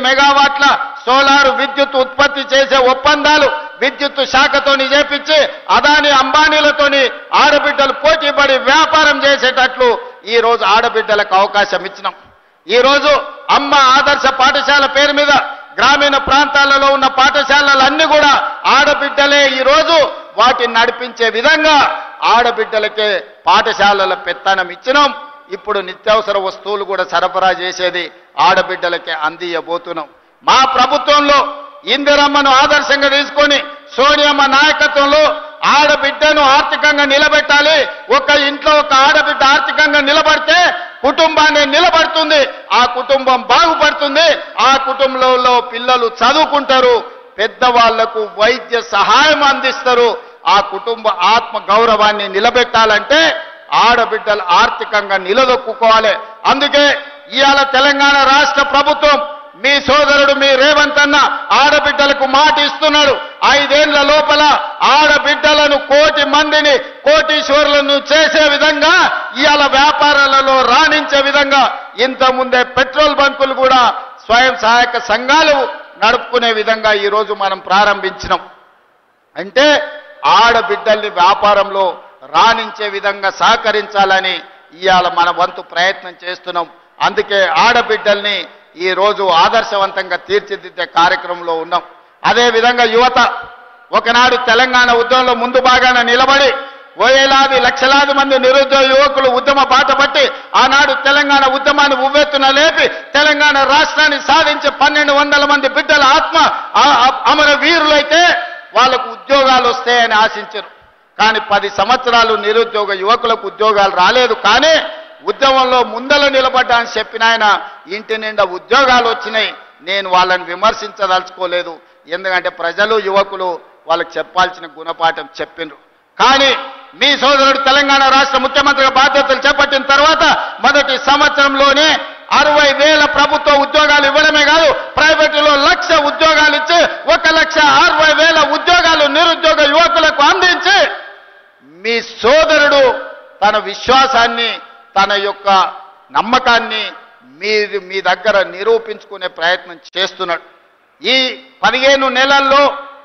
మెగావాట్ల సోలార్ విద్యుత్ ఉత్పత్తి చేసే ఒప్పందాలు విద్యుత్ శాఖతోని చేపించి అదాని అంబానీలతోని ఆడబిడ్డలు పోటీపడి వ్యాపారం చేసేటట్లు ఈ రోజు ఆడబిడ్డలకు అవకాశం ఇచ్చినాం. ఈ రోజు అమ్మ ఆదర్శ పాఠశాల పేరు మీద గ్రామీణ ప్రాంతాలలో ఉన్న పాఠశాలలన్నీ కూడా ఆడబిడ్డలే ఈ రోజు వాటిని నడిపించే విధంగా ఆడబిడ్డలకే పాఠశాలల పెత్తనం ఇచ్చినాం. ఇప్పుడు నిత్యావసర వస్తువులు కూడా సరఫరా చేసేది ఆడబిడ్డలకే అందియబోతున్నాం. మా ప్రభుత్వంలో ఇందిరమ్మను ఆదర్శంగా తీసుకొని సోనియమ్మ నాయకత్వంలో ఆడబిడ్డను ఆర్థికంగా నిలబెట్టాలి. ఒక ఇంట్లో ఒక ఆడబిడ్డ ఆర్థికంగా నిలబడితే కుటుంబాన్ని నిలబడుతుంది, ఆ కుటుంబం బాగుపడుతుంది, ఆ కుటుంబంలో పిల్లలు చదువుకుంటారు, పెద్దవాళ్లకు వైద్య సహాయం అందిస్తారు. ఆ కుటుంబ ఆత్మ గౌరవాన్ని నిలబెట్టాలంటే ఆడబిడ్డలు ఆర్థికంగా నిలదొక్కుకోవాలి. అందుకే ఇవాళ తెలంగాణ రాష్ట్ర ప్రభుత్వం మీ సోదరుడు మీ రేవంత్ అన్న ఆడబిడ్డలకు మాట ఇస్తున్నాడు. 5 ఏళ్ల లోపల ఆడబిడ్డలను 1 కోటి మందిని కోటీశ్వరులను చేసే విధంగా ఇవాళ వ్యాపారాలలో రాణించే విధంగా ఇంతకుముందే పెట్రోల్ బంకులు కూడా స్వయం సహాయక సంఘాలు నడుపుకునే విధంగా ఈ రోజు మనం ప్రారంభించినాం. అంటే ఆడబిడ్డల్ని వ్యాపారంలో రాణించే విధంగా సహకరించాలని ఇవాళ మన వంతు ప్రయత్నం చేస్తున్నాం. అందుకే ఆడబిడ్డల్ని ఈ రోజు ఆదర్శవంతంగా తీర్చిదిద్దే కార్యక్రమంలో ఉన్నాం. అదే విధంగా యువత ఒకనాడు తెలంగాణ ఉద్యమంలో ముందు భాగాన నిలబడి వేలాది లక్షలాది మంది నిరుద్యోగ యువకులు ఉద్యమ బాట పట్టి ఆనాడు తెలంగాణ ఉద్యమాన్ని ఉవ్వెత్తున లేపి తెలంగాణ రాష్ట్రాన్ని సాధించి 1200 మంది బిడ్డల ఆత్మ అమర వీరులైతే వాళ్లకు ఉద్యోగాలు వస్తాయని ఆశించారు. కానీ 10 సంవత్సరాలు నిరుద్యోగ యువకులకు ఉద్యోగాలు రాలేదు. కానీ ఉద్యమంలో ముందల నిలబడ్డాని చెప్పిన ఆయన ఇంటి నిండా ఉద్యోగాలు వచ్చినాయి. నేను వాళ్ళని విమర్శించదలుచుకోలేదు, ఎందుకంటే ప్రజలు యువకులు వాళ్ళకి చెప్పాల్సిన గుణపాఠం చెప్పిండ్రు. కానీ మీ సోదరుడు తెలంగాణ రాష్ట్ర ముఖ్యమంత్రిగా బాధ్యతలు చేపట్టిన తర్వాత మొదటి సంవత్సరంలోనే 60,000 ప్రభుత్వ ఉద్యోగాలు ఇవ్వడమే కాదు, ప్రైవేటులో 1,00,000 ఉద్యోగాలు ఇచ్చి 1,60,000 ఉద్యోగాలు నిరుద్యోగ యువకులకు అందించి మీ సోదరుడు తన విశ్వాసాన్ని తన యొక్క నమ్మకాన్ని మీ దగ్గర నిరూపించుకునే ప్రయత్నం చేస్తున్నాడు. ఈ 15 నెలల్లో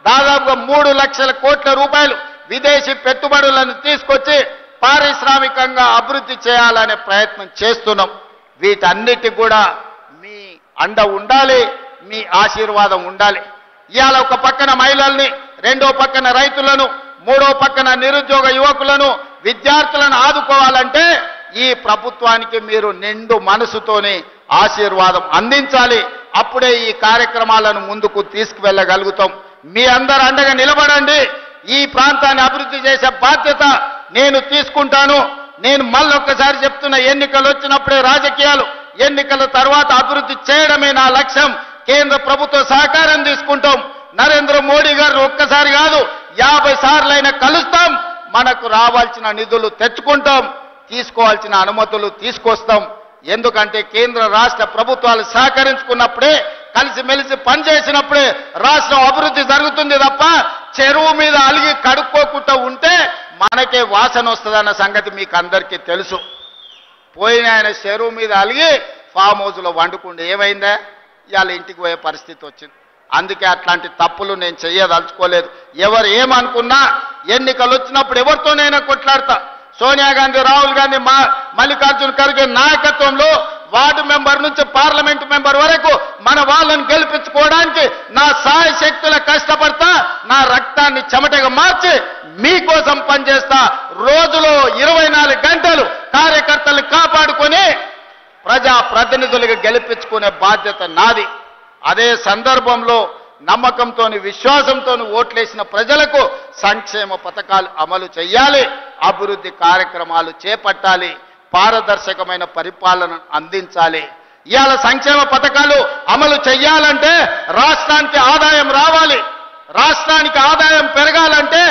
దాదాపుగా 3 లక్షల కోట్ల రూపాయలు విదేశీ పెట్టుబడులను తీసుకొచ్చి పారిశ్రామికంగా అభివృద్ధి చేయాలనే ప్రయత్నం చేస్తున్నాం. వీటన్నిటి కూడా మీ అండ ఉండాలి, మీ ఆశీర్వాదం ఉండాలి. ఇవాళ ఒక పక్కన మహిళల్ని, రెండో పక్కన రైతులను, మూడో పక్కన నిరుద్యోగ యువకులను, విద్యార్థులను ఆదుకోవాలంటే ఈ ప్రభుత్వానికి మీరు నిండు మనసుతోని ఆశీర్వాదం అందించాలి. అప్పుడే ఈ కార్యక్రమాలను ముందుకు తీసుకువెళ్ళగలుగుతాం. మీ అందరూ అండగా నిలబడండి. ఈ ప్రాంతాన్ని అభివృద్ధి చేసే బాధ్యత నేను తీసుకుంటాను. నేను మళ్ళొక్కసారి చెప్తున్న, ఎన్నికలు వచ్చినప్పుడే రాజకీయాలు, ఎన్నికల తర్వాత అభివృద్ధి చేయడమే నా లక్ష్యం. కేంద్ర ప్రభుత్వ సహకారం తీసుకుంటాం. నరేంద్ర మోడీ గారు ఒక్కసారి కాదు 50 సార్లైనా కలుస్తాం. మనకు రావాల్సిన నిధులు తెచ్చుకుంటాం, తీసుకోవాల్సిన అనుమతులు తీసుకొస్తాం. ఎందుకంటే కేంద్ర రాష్ట్ర ప్రభుత్వాలు సహకరించుకున్నప్పుడే, కలిసిమెలిసి పనిచేసినప్పుడే రాష్ట్రం అభివృద్ధి జరుగుతుంది తప్ప చెరువు మీద అలిగి కడుక్కోకుండా ఉంటే మనకే వాసన వస్తుందన్న సంగతి మీకు అందరికీ తెలుసు. పోయిన ఆయన చెరువు మీద అలిగి ఫామ్ హౌస్లో వండుకుంటే ఏమైందా? ఇవాళ ఇంటికి పోయే పరిస్థితి వచ్చింది. అందుకే అట్లాంటి తప్పులు నేను చెయ్యదలుచుకోలేదు. ఎవరు ఏమనుకున్నా ఎన్నికలు వచ్చినప్పుడు ఎవరితోనైనా కొట్లాడతా. సోనియా గాంధీ, రాహుల్ గాంధీ, మల్లికార్జున్ ఖర్గే నాయకత్వంలో వార్డు మెంబర్ నుంచి పార్లమెంట్ మెంబర్ వరకు మన వాళ్ళని గెలిపించుకోవడానికి నా సాయశక్తుల కష్టపడతా, నా రక్తాన్ని చెమటగా మార్చి మీకోసం పనిచేస్తా. రోజులో 24 గంటలు కార్యకర్తలు కాపాడుకొని ప్రజా ప్రతినిధులుగా గెలిపించుకునే బాధ్యత నాది. అదే సందర్భంలో నమ్మకంతో, విశ్వాసంతో ఓట్లేసిన ప్రజలకు సంక్షేమ పథకాలు అమలు చేయాలి, అభివృద్ధి కార్యక్రమాలు చేపట్టాలి, పారదర్శకమైన పరిపాలన అందించాలి. ఇవాళ సంక్షేమ పథకాలు అమలు చేయాలంటే రాష్ట్రానికి ఆదాయం రావాలి. రాష్ట్రానికి ఆదాయం పెరగాలంటే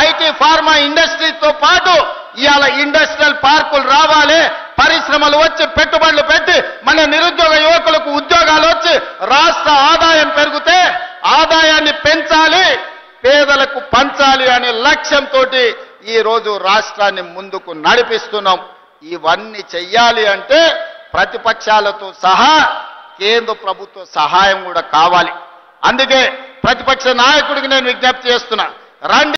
ఐటీ, ఫార్మా ఇండస్ట్రీతో పాటు ఇవాళ ఇండస్ట్రియల్ పార్కులు రావాలి, పరిశ్రమలు వచ్చి పెట్టుబడులు పెట్టి మన నిరుద్యోగ యువకులకు ఉద్యోగాలు వచ్చి రాష్ట్ర ఆదాయం పెరిగితే ఆదాయాన్ని పెంచాలి, పేదలకు పంచాలి అనే లక్ష్యంతో ఈ రోజు రాష్ట్రాన్ని ముందుకు నడిపిస్తున్నాం. ఇవన్నీ చెయ్యాలి అంటే ప్రతిపక్షాలతో సహా కేంద్ర ప్రభుత్వ సహాయం కూడా కావాలి. అందుకే ప్రతిపక్ష నాయకుడికి నేను విజ్ఞప్తి చేస్తున్నా, రండి